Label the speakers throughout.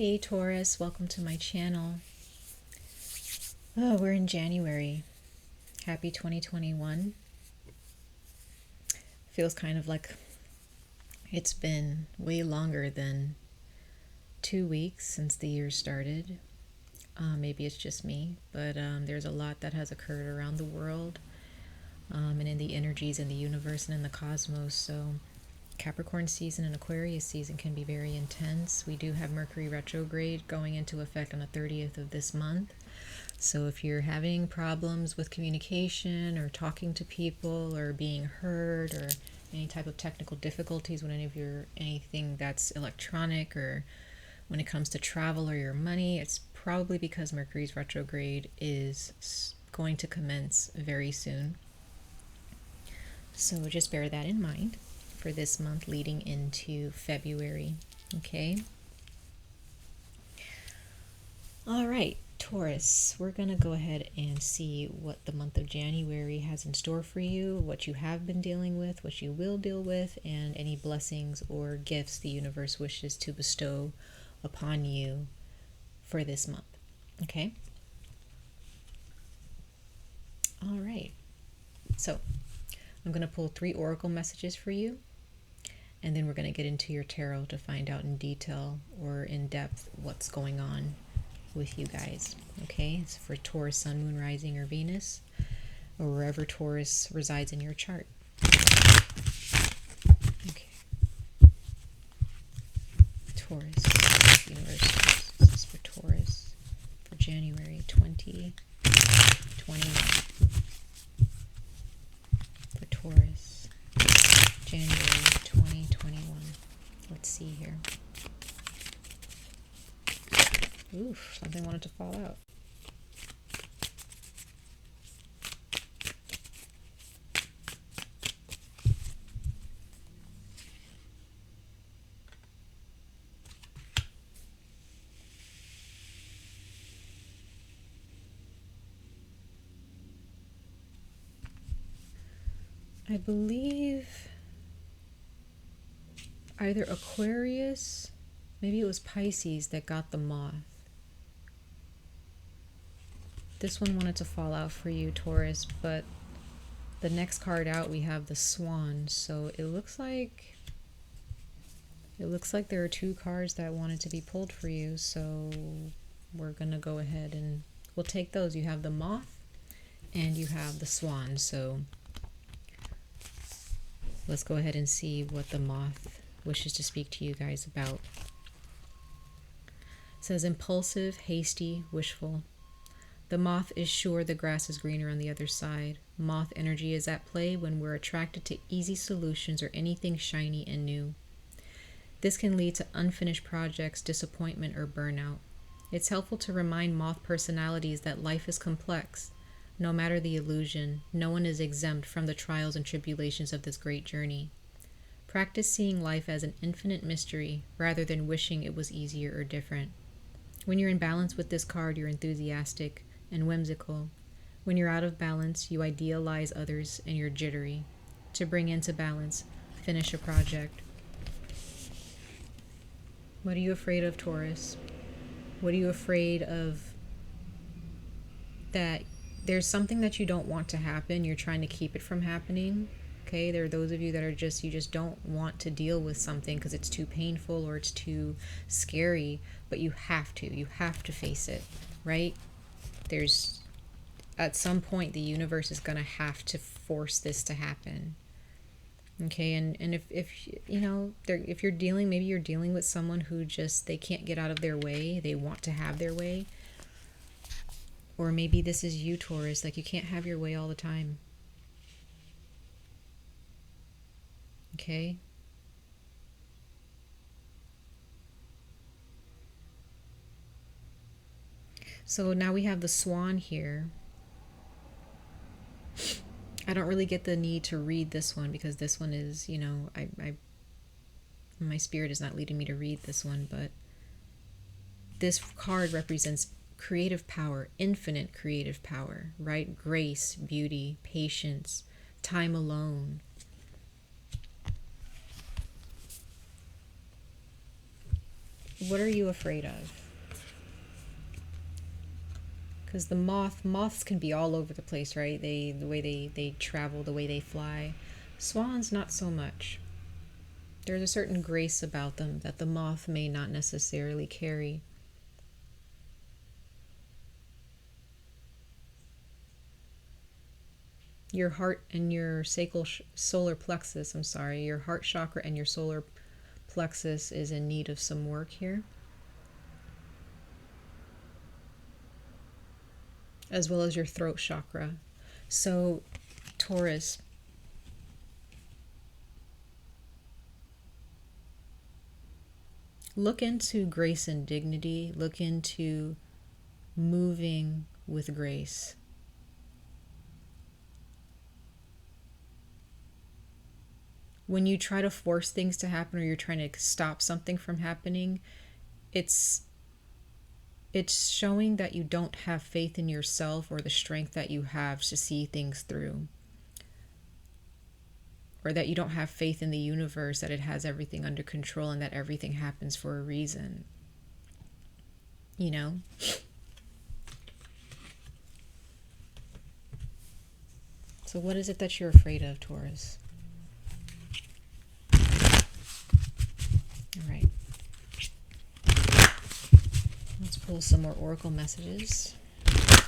Speaker 1: Hey Taurus, welcome to my channel. Oh, we're in January. Happy 2021. Feels kind of like it's been way longer than 2 weeks since the year started. Maybe it's just me, but there's a lot that has occurred around the world and in the energies in the universe and in the cosmos. So Capricorn season and Aquarius season can be very intense. We do have Mercury retrograde going into effect on the 30th of this month. So if you're having problems with communication or talking to people or being heard or any type of technical difficulties with anything that's electronic or when it comes to travel or your money, it's probably because Mercury's retrograde is going to commence very soon. So just bear that in mind for this month leading into February. Okay. All right, Taurus, we're going to go ahead and see what the month of January has in store for you, what you have been dealing with, what you will deal with, and any blessings or gifts the universe wishes to bestow upon you for this month. Okay. All right. So I'm going to pull 3 oracle messages for you. And then we're going to get into your tarot to find out in detail or in depth what's going on with you guys. Okay, it's for Taurus, Sun, Moon, Rising, or Venus, or wherever Taurus resides in your chart. Okay. Taurus, universe. This is for Taurus for January 2021. For Taurus, January 2021. Let's see here. Oof, something wanted to fall out. I believe either Aquarius, maybe it was Pisces that got the moth. This one wanted to fall out for you, Taurus, but the next card out we have the Swan. So it looks like there are 2 cards that wanted to be pulled for you. So we're gonna go ahead and we'll take those. You have the moth and you have the Swan. So let's go ahead and see what the moth wishes to speak to you guys about. It says impulsive, hasty, wishful. The moth is sure the grass is greener on the other side. Moth energy is at play when we're attracted to easy solutions or anything shiny and new. This can lead to unfinished projects, disappointment, or burnout. It's helpful to remind moth personalities that life is complex. No matter the illusion, no one is exempt from the trials and tribulations of this great journey. Practice seeing life as an infinite mystery rather than wishing it was easier or different. When you're in balance with this card, you're enthusiastic and whimsical. When you're out of balance, you idealize others and you're jittery. To bring into balance, finish a project. What are you afraid of, Taurus? What are you afraid of? That there's something that you don't want to happen. You're trying to keep it from happening. Okay, there are those of you that are you just don't want to deal with something because it's too painful or it's too scary, but you have to face it, right? There's at some point the universe is going to have to force this to happen. Okay, and if you know, if you're dealing with someone who just they can't get out of their way, they want to have their way. Or maybe this is you, Taurus, like you can't have your way all the time. Okay? So now we have the Swan here. I don't really get the need to read this one because this one is, you know, my spirit is not leading me to read this one, but this card represents creative power, infinite creative power, right? Grace, beauty, patience, time alone. What are you afraid of? Because the moths can be all over the place, right? The way they travel, the way they fly. Swans, not so much. There's a certain grace about them that the moth may not necessarily carry. Your heart and your solar plexus, your heart chakra and your solar plexus is in need of some work here. As well as your throat chakra. So, Taurus, look into grace and dignity. Look into moving with grace. When you try to force things to happen or you're trying to stop something from happening, it's showing that you don't have faith in yourself or the strength that you have to see things through. Or that you don't have faith in the universe, that it has everything under control and that everything happens for a reason. You know? So what is it that you're afraid of, Taurus? All right. Let's pull some more oracle messages.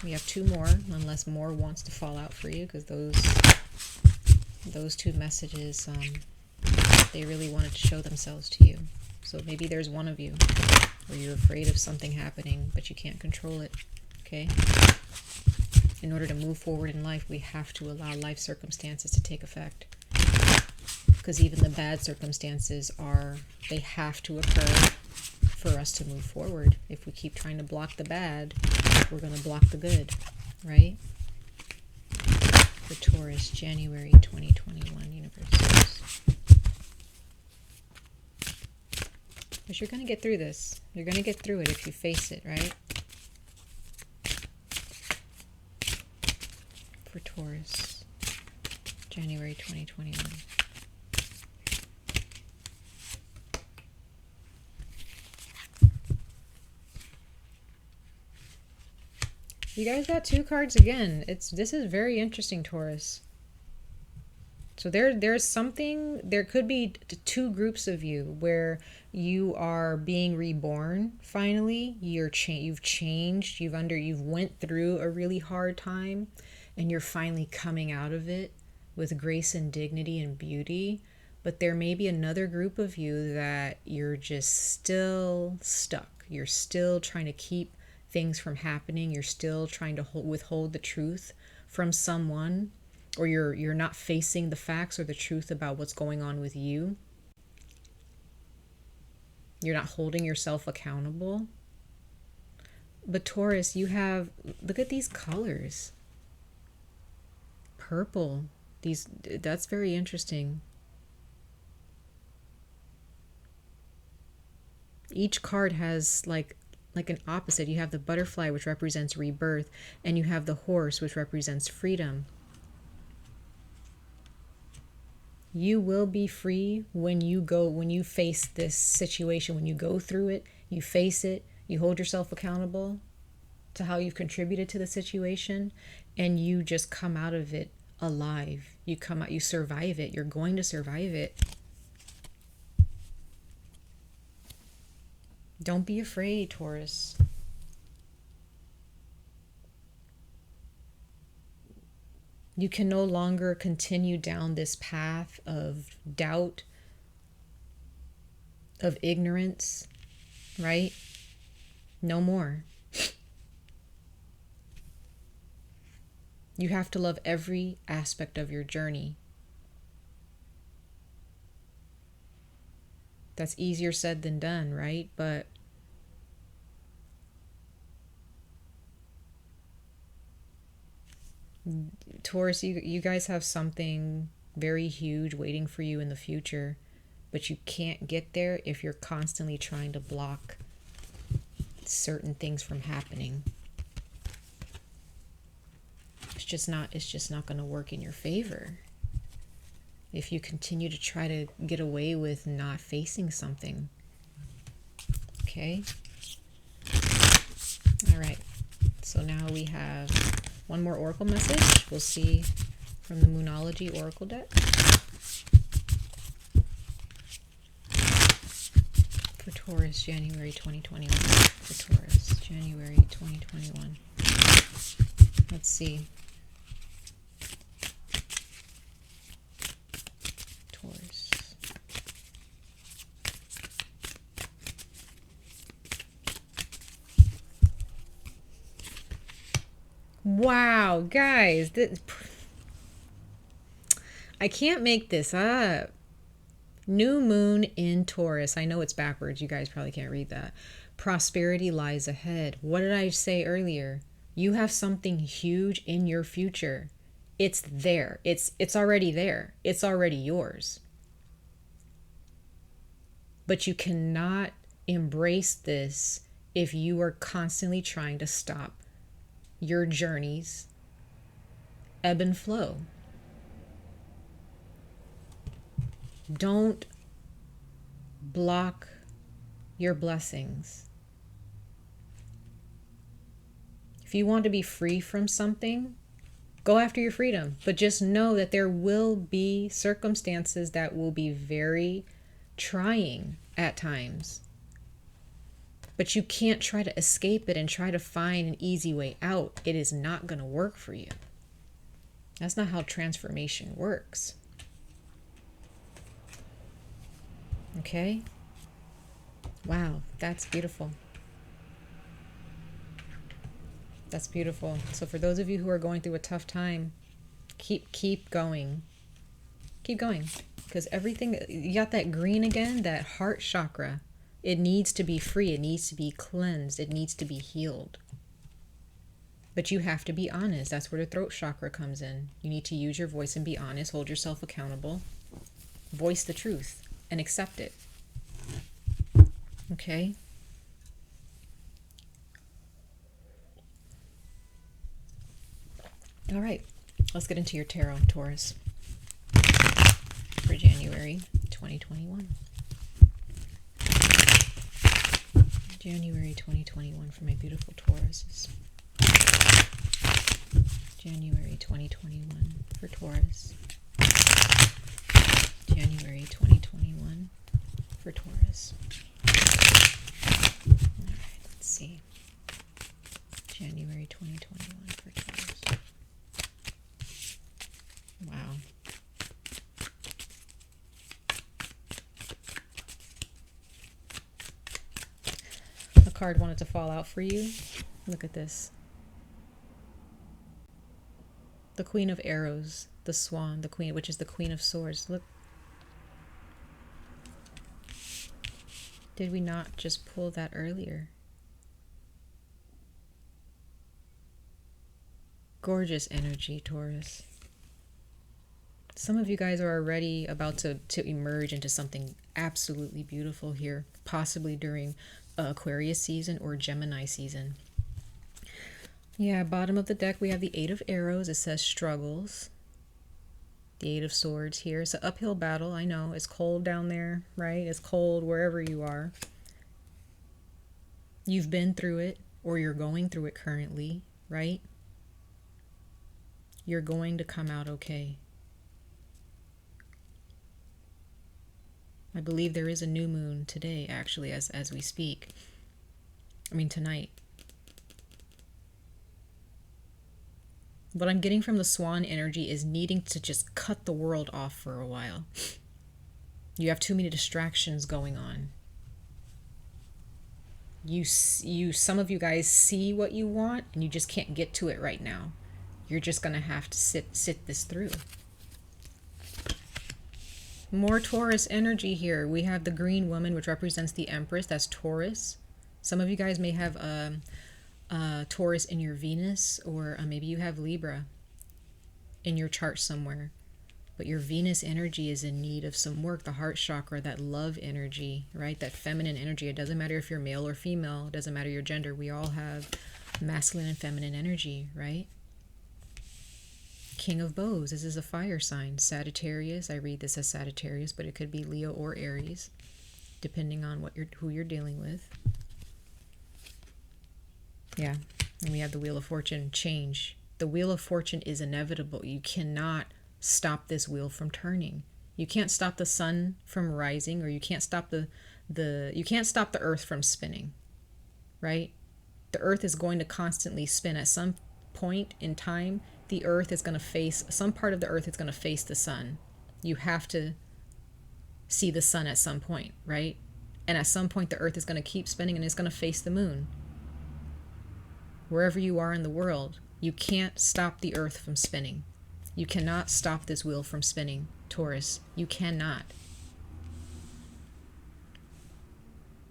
Speaker 1: We have 2 more, unless more wants to fall out for you, because those 2 messages, they really wanted to show themselves to you. So maybe there's one of you where you're afraid of something happening, but you can't control it, okay? In order to move forward in life, we have to allow life circumstances to take effect. Because even the bad circumstances they have to occur for us to move forward. If we keep trying to block the bad, we're going to block the good, right? For Taurus, January 2021 universe. But you're going to get through this. You're going to get through it if you face it, right? For Taurus, January 2021. You guys got 2 cards again. This is very interesting, Taurus. So there's something, there could be 2 groups of you where you are being reborn finally. You've changed, you've went through a really hard time and you're finally coming out of it with grace and dignity and beauty. But there may be another group of you that you're just still stuck. You're still trying to keep things from happening. You're still trying to withhold the truth from someone, or you're not facing the facts or the truth about what's going on with you. You're not holding yourself accountable. But Taurus, look at these colors. Purple. That's very interesting. Each card has like an opposite. You have the butterfly, which represents rebirth, and you have the horse, which represents freedom. You will be free when you face this situation, when you go through it, you face it, you hold yourself accountable to how you've contributed to the situation, and you just come out of it alive. You survive it. You're going to survive it. Don't be afraid, Taurus. You can no longer continue down this path of doubt, of ignorance, right? No more. You have to love every aspect of your journey. That's easier said than done, right? But Taurus, you guys have something very huge waiting for you in the future, but you can't get there if you're constantly trying to block certain things from happening. It's just not going to work in your favor if you continue to try to get away with not facing something. Okay. All right. So now we have one more oracle message. We'll see from the Moonology Oracle deck. For Taurus, January 2021. For Taurus, January 2021. Let's see. Taurus. Wow, guys, I can't make this up. New moon in Taurus. I know it's backwards. You guys probably can't read that. Prosperity lies ahead. What did I say earlier? You have something huge in your future. It's there. It's already there. It's already yours. But you cannot embrace this if you are constantly trying to stop your journeys ebb and flow. Don't block your blessings. If you want to be free from something, go after your freedom. But just know that there will be circumstances that will be very trying at times. But you can't try to escape it and try to find an easy way out. It is not going to work for you. That's not how transformation works. Okay? Wow, that's beautiful. That's beautiful. So for those of you who are going through a tough time, keep going. Keep going. Because everything, you got that green again, that heart chakra. It needs to be free. It needs to be cleansed. It needs to be healed. But you have to be honest. That's where the throat chakra comes in. You need to use your voice and be honest. Hold yourself accountable. Voice the truth and accept it. Okay? All right. Let's get into your tarot, Taurus, for January 2021. January 2021 for my beautiful Tauruses. January 2021 for Taurus. January 2021 for Taurus. All right, let's see. January 2021 for Taurus. Wow. A card wanted to fall out for you. Look at this. The Queen of Arrows, the Swan, the Queen, which is the Queen of Swords. Look. Did we not just pull that earlier? Gorgeous energy, Taurus. Some of you guys are already about to emerge into something absolutely beautiful here, possibly during Aquarius season or Gemini season. Yeah, bottom of the deck, we have the Eight of Arrows. It says struggles. The Eight of Swords here. It's an uphill battle. I know. It's cold down there, right? It's cold wherever you are. You've been through it, or you're going through it currently, right? You're going to come out okay. I believe there is a new moon today, actually, as we speak. I mean, tonight. What I'm getting from the Swan energy is needing to just cut the world off for a while. You have too many distractions going on. Some of you guys see what you want, and you just can't get to it right now. You're just going to have to sit this through. More Taurus energy here. We have the green woman, which represents the Empress. That's Taurus. Some of you guys may have Taurus in your Venus, or maybe you have Libra in your chart somewhere. But your Venus energy is in need of some work. The heart chakra, that love energy, right? That feminine energy. It doesn't matter if you're male or female. It doesn't matter your gender. We all have masculine and feminine energy, right? King of Bows. This is a fire sign. Sagittarius. I read this as Sagittarius, but it could be Leo or Aries, depending on who you're dealing with. Yeah. And we have the Wheel of Fortune, change. The Wheel of Fortune is inevitable. You cannot stop this wheel from turning. You can't stop the sun from rising, or you can't stop you can't stop the earth from spinning, right? The earth is going to constantly spin. At some point in time, the earth is going to face, some part of the earth is going to face the sun. You have to see the sun at some point, right? And at some point, the earth is going to keep spinning and it's going to face the moon. Wherever you are in the world, you can't stop the earth from spinning. You cannot stop this wheel from spinning, Taurus. You cannot.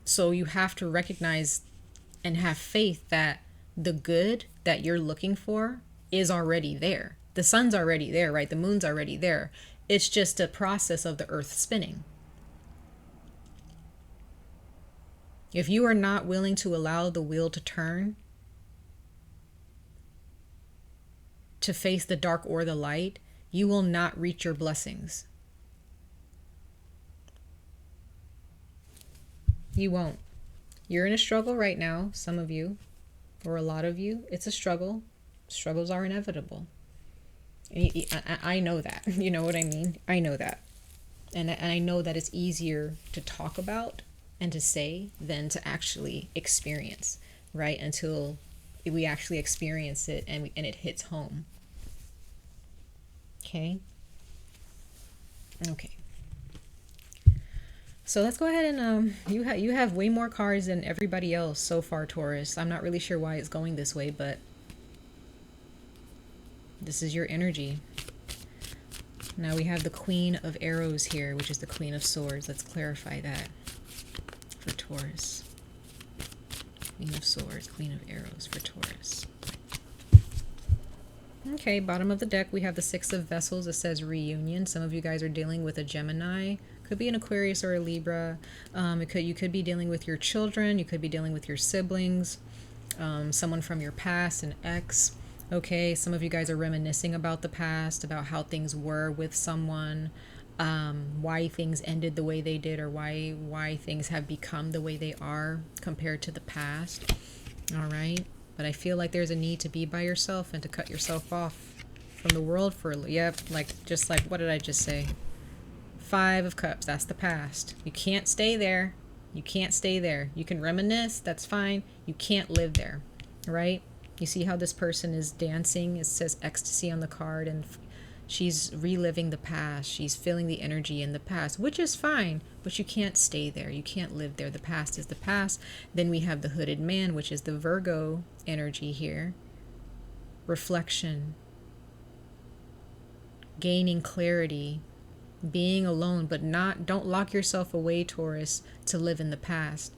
Speaker 1: So you have to recognize and have faith that the good that you're looking for is already there. The sun's already there, right? The moon's already there. It's just a process of the earth spinning. If you are not willing to allow the wheel to turn, to face the dark or the light, you will not reach your blessings. You won't. You're in a struggle right now, some of you, or a lot of you. It's a struggle. Struggles are inevitable. I know that. You know what I mean? I know that. And I know that it's easier to talk about and to say than to actually experience, right? Until we actually experience it and it hits home. Okay. So let's go ahead and you have way more cards than everybody else so far, Taurus. I'm not really sure why it's going this way, but this is your energy. Now we have the Queen of Arrows here, which is the Queen of Swords. Let's clarify that for Taurus. Queen of Swords, Queen of Arrows for Taurus. Okay, bottom of the deck, we have the Six of Vessels. It says reunion. Some of you guys are dealing with a Gemini. Could be an Aquarius or a Libra. You could be dealing with your children. You could be dealing with your siblings. Someone from your past, an ex. Okay, some of you guys are reminiscing about the past, about how things were with someone, why things ended the way they did, or why things have become the way they are compared to the past. All right. But I feel like there's a need to be by yourself and to cut yourself off from the world for just like what did I just say? Five of Cups, that's the past. You can't stay there. You can't stay there. You can reminisce, that's fine. You can't live there, right? You see how this person is dancing? It says ecstasy on the card, and she's reliving the past. She's feeling the energy in the past, which is fine, but you can't stay there. You can't live there. The past is the past. Then we have the Hooded Man, which is the Virgo energy here. Reflection. Gaining clarity. Being alone, but don't lock yourself away, Taurus, to live in the past.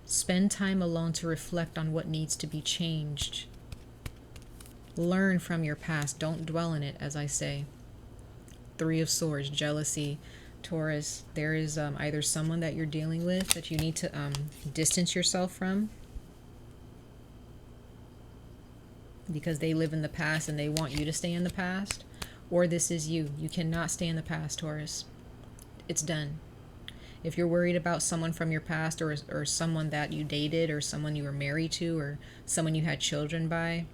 Speaker 1: Spend time alone to reflect on what needs to be changed. Learn from your past. Don't dwell in it, as I say. Three of Swords, jealousy. Taurus, there is either someone that you're dealing with that you need to distance yourself from because they live in the past and they want you to stay in the past, or this is you. You cannot stay in the past, Taurus. It's done. If you're worried about someone from your past, or someone that you dated, or someone you were married to, or someone you had children by,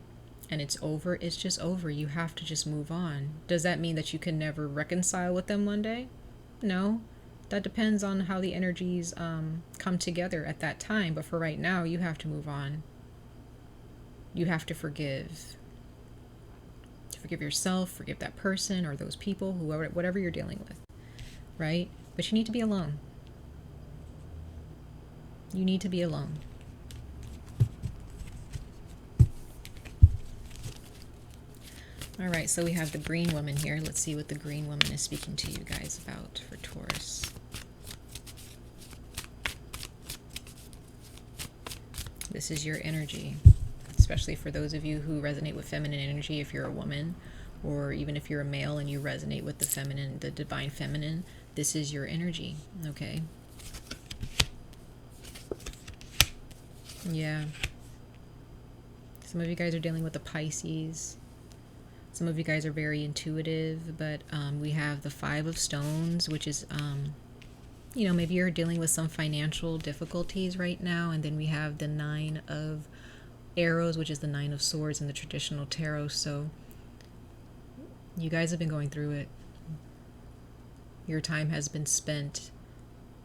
Speaker 1: and it's over, it's just over. You have to just move on. Does that mean that you can never reconcile with them one day? No. That depends on how the energies come together at that time. But for right now, you have to move on. You have to forgive. To forgive yourself, forgive that person or those people, whoever, whatever you're dealing with, right? But you need to be alone. You need to be alone. All right, so we have the Green Woman here. Let's see what the Green Woman is speaking to you guys about for Taurus. This is your energy, especially for those of you who resonate with feminine energy. If you're a woman, or even if you're a male and you resonate with the feminine, the divine feminine, this is your energy, okay? Yeah. Some of you guys are dealing with the Pisces. Some of you guys are very intuitive, but we have the Five of Stones, which is You know, maybe you're dealing with some financial difficulties right now, and then we have the Nine of Arrows, which is the Nine of Swords in the traditional tarot. So you guys have been going through it. Your time has been spent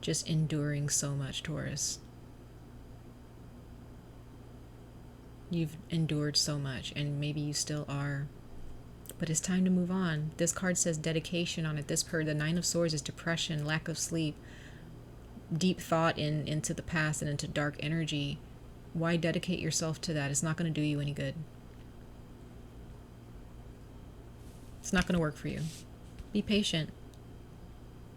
Speaker 1: just enduring so much, Taurus. You've endured so much, and maybe you still are. But it's time to move on. This card says dedication on it. The Nine of Swords is depression, lack of sleep, deep thought into the past and into dark energy. Why dedicate yourself to that? It's not going to do you any good. It's not going to work for you. Be patient.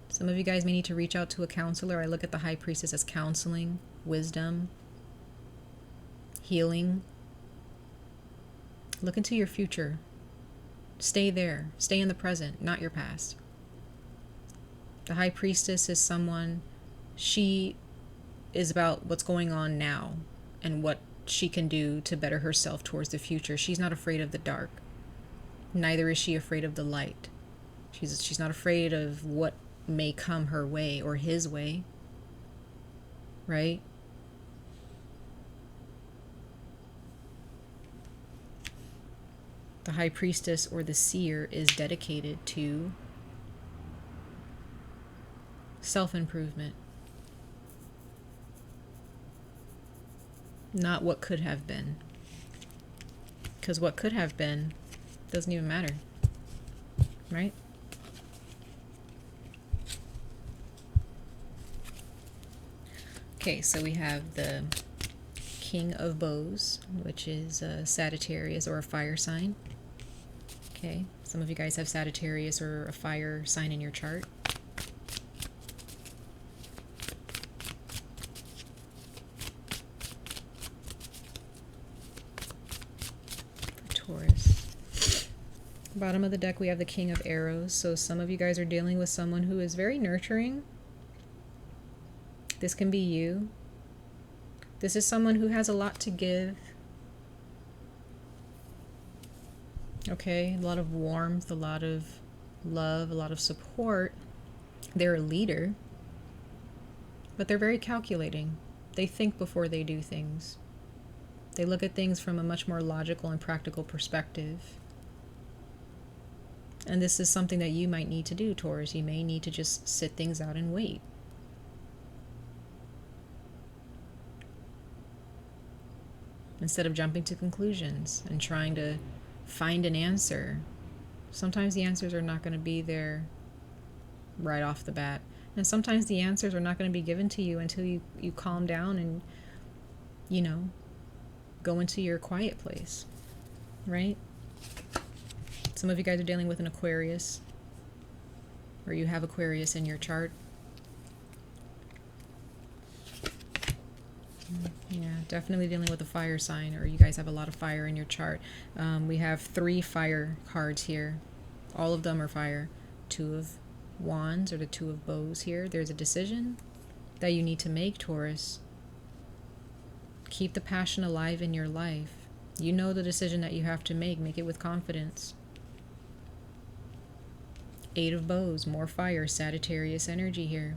Speaker 1: Some of you guys may need to reach out to a counselor. I look at the High Priestess as counseling, wisdom, healing. Look into your future. Stay there. Stay in the present, not your past. The High Priestess is someone, she is about what's going on now and what she can do to better herself towards the future. She's not afraid of the dark. Neither is she afraid of the light. She's not afraid of what may come her way or his way. Right? The High Priestess or the Seer is dedicated to self-improvement. Not what could have been. Because what could have been doesn't even matter. Right? Okay, so we have the King of Bows, which is a Sagittarius or a fire sign. Okay, some of you guys have Sagittarius or a fire sign in your chart. For Taurus. Bottom of the deck, we have the King of Arrows. So some of you guys are dealing with someone who is very nurturing. This can be you. This is someone who has a lot to give. Okay, a lot of warmth, a lot of love, a lot of support. They're a leader, but they're very calculating. They think before they do things. They look at things from a much more logical and practical perspective. And this is something that you might need to do, Taurus. You may need to just sit things out and wait. Instead of jumping to conclusions and trying to find an answer. Sometimes the answers are not going to be there right off the bat. And sometimes the answers are not going to be given to you until you calm down and, you know, go into your quiet place. Right? Some of you guys are dealing with an Aquarius, or you have Aquarius in your chart. Yeah, definitely dealing with a fire sign, or you guys have a lot of fire in your chart. We have 3 fire cards here. All of them are fire. 2 of Wands, or the 2 of Bows here. There's a decision that you need to make, Taurus. Keep the passion alive in your life. You know the decision that you have to make. Make it with confidence. 8 of Bows, more fire, Sagittarius energy here.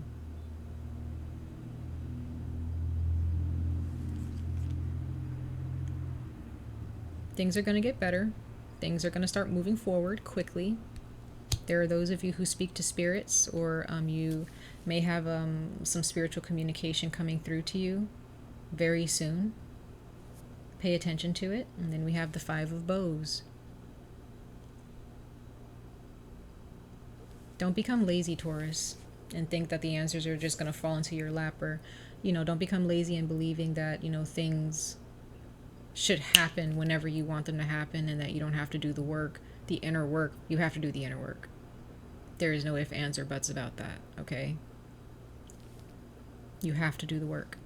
Speaker 1: Things are going to get better. Things are going to start moving forward quickly. There are those of you who speak to spirits, or you may have some spiritual communication coming through to you very soon. Pay attention to it. And then we have the 5 of Bows. Don't become lazy, Taurus, and think that the answers are just going to fall into your lap, or, you know, don't become lazy in believing that, you know, things should happen whenever you want them to happen, and that you don't have to do the work, the inner work. You have to do the inner work. There is no ifs, ands, or buts about that, okay? You have to do the work.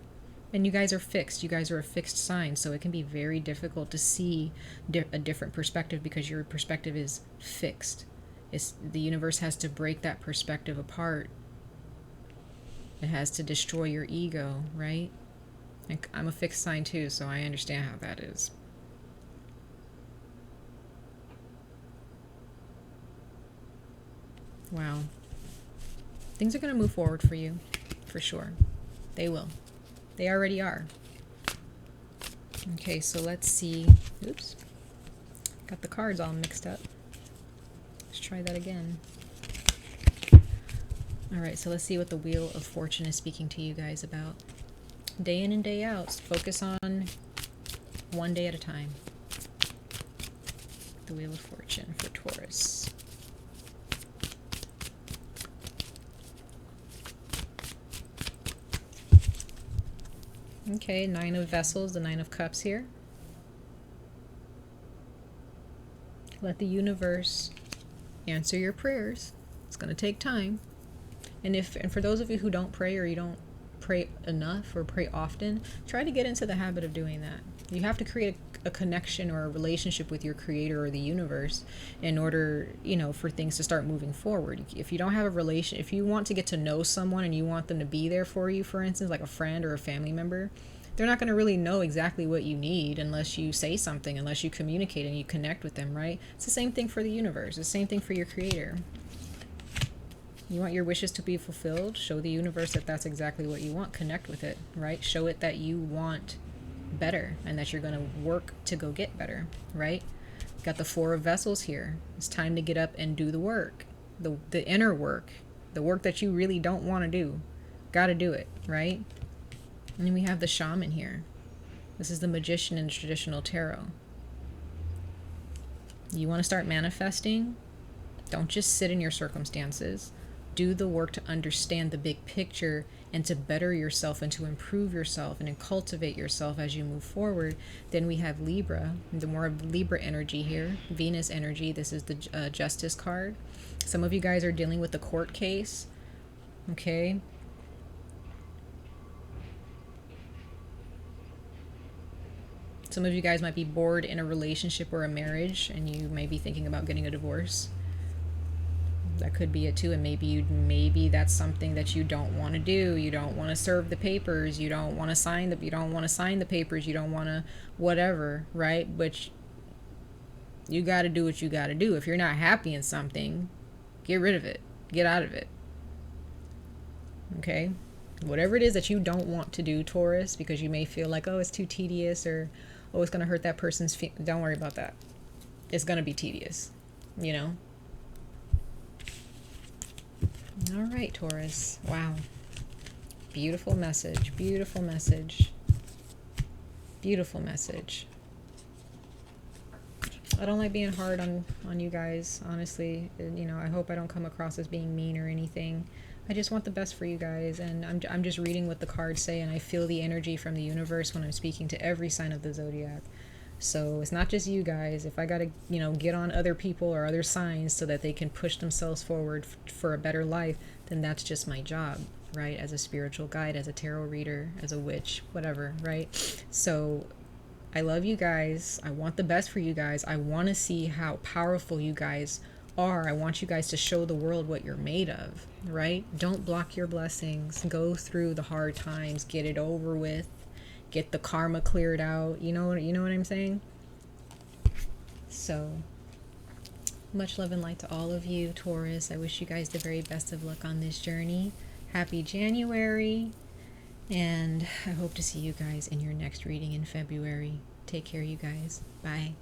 Speaker 1: And you guys are fixed. You guys are a fixed sign, so it can be very difficult to see a different perspective because your perspective is fixed. The universe has to break that perspective apart. It has to destroy your ego, right? And I'm a fixed sign too, so I understand how that is. Wow. Things are going to move forward for you. for sure. They will. They already are. Okay, so let's see. Oops. Got the cards all mixed up. Let's try that again. Alright, so let's see what the Wheel of Fortune is speaking to you guys about. Day in and day out. Focus on one day at a time. The Wheel of Fortune for Taurus. Okay, 9 of Vessels, the 9 of Cups here. Let the universe answer your prayers. It's going to take time. And for those of you who don't pray, or you don't pray enough or pray often, try to get into the habit of doing that. You have to create a connection or a relationship with your creator or the universe in order, you know, for things to start moving forward. If you don't have a relation, if you want to get to know someone and you want them to be there for you, for instance, like a friend or a family member, they're not going to really know exactly what you need unless you say something, unless you communicate and you connect with them, right? It's the same thing for the universe. It's the same thing for your creator. You want your wishes to be fulfilled? Show the universe that that's exactly what you want. Connect with it, right? Show it that you want better and that you're going to work to go get better, right? Got the 4 of Vessels here. It's time to get up and do the work, the inner work, the work that you really don't want to do. Got to do it, right? And then we have the Shaman here. This is the Magician in the traditional tarot. You want to start manifesting? Don't just sit in your circumstances. Do the work to understand the big picture and to better yourself and to improve yourself and to cultivate yourself as you move forward. Then we have Libra, the more of Libra energy here, Venus energy. This is the Justice card. Some of you guys are dealing with the court case, okay? Some of you guys might be bored in a relationship or a marriage and you may be thinking about getting a divorce. That could be it too, and maybe that's something that you don't want to do. You don't want to serve the papers. You don't want to sign the papers. You don't want to whatever, right? But you got to do what you got to do. If you're not happy in something, get rid of it. Get out of it. Okay? Whatever it is that you don't want to do, Taurus, because you may feel like, oh, it's too tedious, or oh, it's going to hurt that person's feelings. Don't worry about that. It's going to be tedious, you know? All right, Taurus. Wow. Beautiful message. Beautiful message. Beautiful message. I don't like being hard on you guys, honestly. You know, I hope I don't come across as being mean or anything. I just want the best for you guys, and I'm just reading what the cards say, and I feel the energy from the universe when I'm speaking to every sign of the zodiac. So it's not just you guys. If I gotta, you know, get on other people or other signs so that they can push themselves forward for a better life, then that's just my job, right? As a spiritual guide, as a tarot reader, as a witch, whatever, right? So I love you guys. I want the best for you guys. I want to see how powerful you guys are. I want you guys to show the world what you're made of, right? Don't block your blessings. Go through the hard times. Get it over with. Get the karma cleared out. You know what I'm saying? So much love and light to all of you, Taurus. I wish you guys the very best of luck on this journey. Happy January. And I hope to see you guys in your next reading in February. Take care, you guys. Bye.